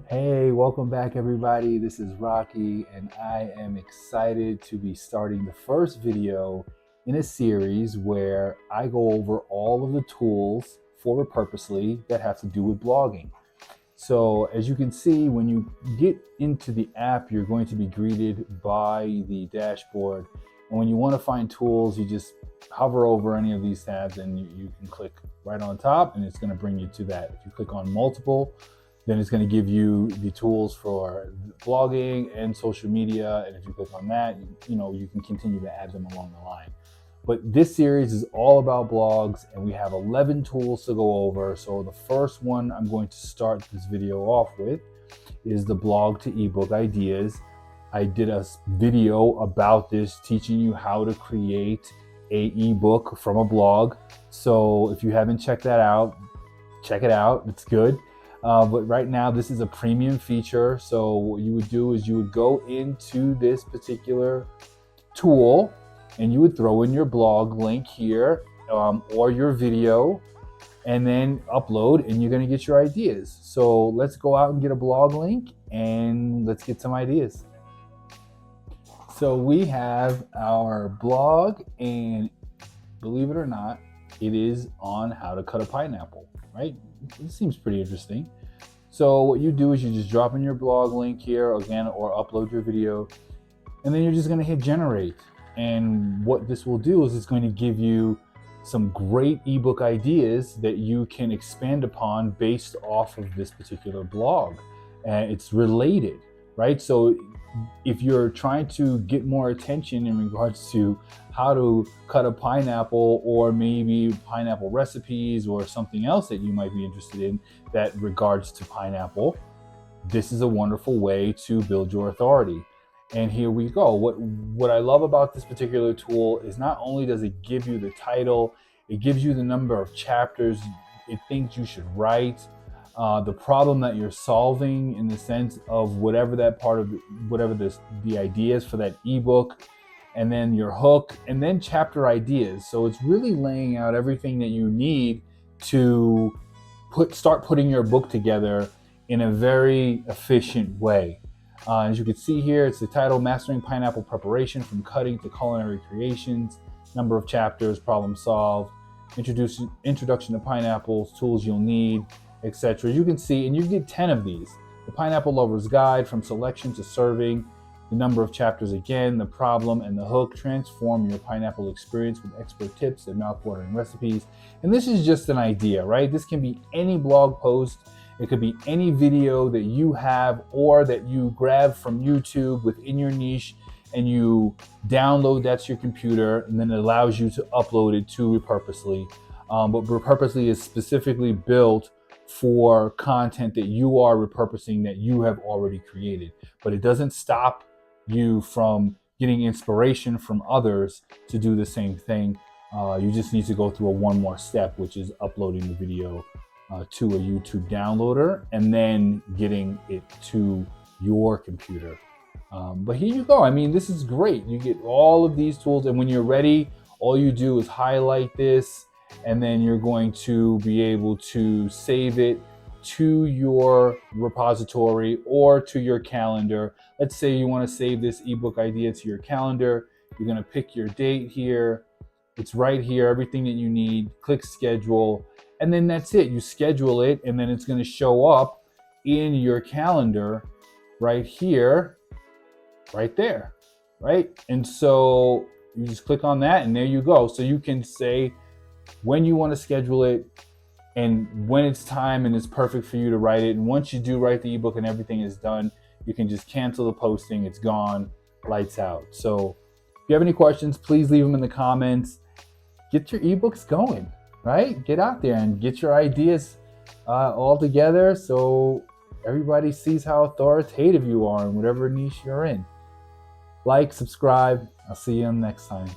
Hey, welcome back everybody. This is Rocky and I am excited to be starting the first video in a series where I go over all of the tools for Repurposely that have to do with blogging. So as you can see, when you get into the app, you're going to be greeted by the dashboard. And when you want to find tools, you just hover over any of these tabs and you can click right on top and it's going to bring you to that. If you click on multiple, then it's going to give you the tools for blogging and social media. And if you click on that, you can continue to add them along the line. But this series is all about blogs and we have 11 tools to go over. So the first one I'm going to start this video off with is the blog to ebook ideas. I did a video about this, teaching you how to create a ebook from a blog. So if you haven't checked that out, check it out. It's good. But right now, this is a premium feature. So what you would do is you would go into this particular tool and you would throw in your blog link here or your video and then upload and you're going to get your ideas. So let's go out and get a blog link and let's get some ideas. So we have our blog and believe it or not, it is on how to cut a pineapple, right? It seems pretty interesting. So what you do is you just drop in your blog link here again or upload your video and then you're just going to hit generate. And what this will do is it's going to give you some great ebook ideas that you can expand upon based off of this particular blog. And it's related, right? So if you're trying to get more attention in regards to how to cut a pineapple or maybe pineapple recipes or something else that you might be interested in that regards to pineapple, this is a wonderful way to build your authority. And here we go. What I love about this particular tool is not only does it give you the title, it gives you the number of chapters it thinks you should write, the problem that you're solving in the sense of whatever that part of the ideas for that ebook, and then your hook, and then chapter ideas. So it's really laying out everything that you need to start putting your book together in a very efficient way. As you can see here, it's the title, Mastering Pineapple Preparation from Cutting to Culinary Creations, number of chapters, problem solved, introduction to pineapples, tools you'll need, etc. You can see, and you get 10 of these. The Pineapple Lover's Guide, from selection to serving, the number of chapters again, the problem and the hook, transform your pineapple experience with expert tips and mouthwatering recipes. And this is just an idea, right? This can be any blog post. It could be any video that you have or that you grab from YouTube within your niche and you download that to your computer, and then it allows you to upload it to Repurposely. But Repurposely is specifically built for content that you are repurposing that you have already created. But it doesn't stop you from getting inspiration from others to do the same thing. You just need to go through one more step, which is uploading the video to a YouTube downloader and then getting it to your computer. But here you go. I mean, this is great. You get all of these tools, and when you're ready, all you do is highlight this, and then you're going to be able to save it to your repository or to your calendar. Let's say you want to save this ebook idea to your calendar. You're going to pick your date here. It's right here, everything that you need. Click schedule, and then that's it. You schedule it, and then it's going to show up in your calendar right here, right there, right? And so you just click on that, and there you go. So you can say when you want to schedule it and when it's time and it's perfect for you to write it. And once you do write the ebook and everything is done, you can just cancel the posting. It's gone, lights out. So if you have any questions, please leave them in the comments. Get your ebooks going, right? Get out there and get your ideas all together so everybody sees how authoritative you are in whatever niche you're in. Like, subscribe. I'll see you next time.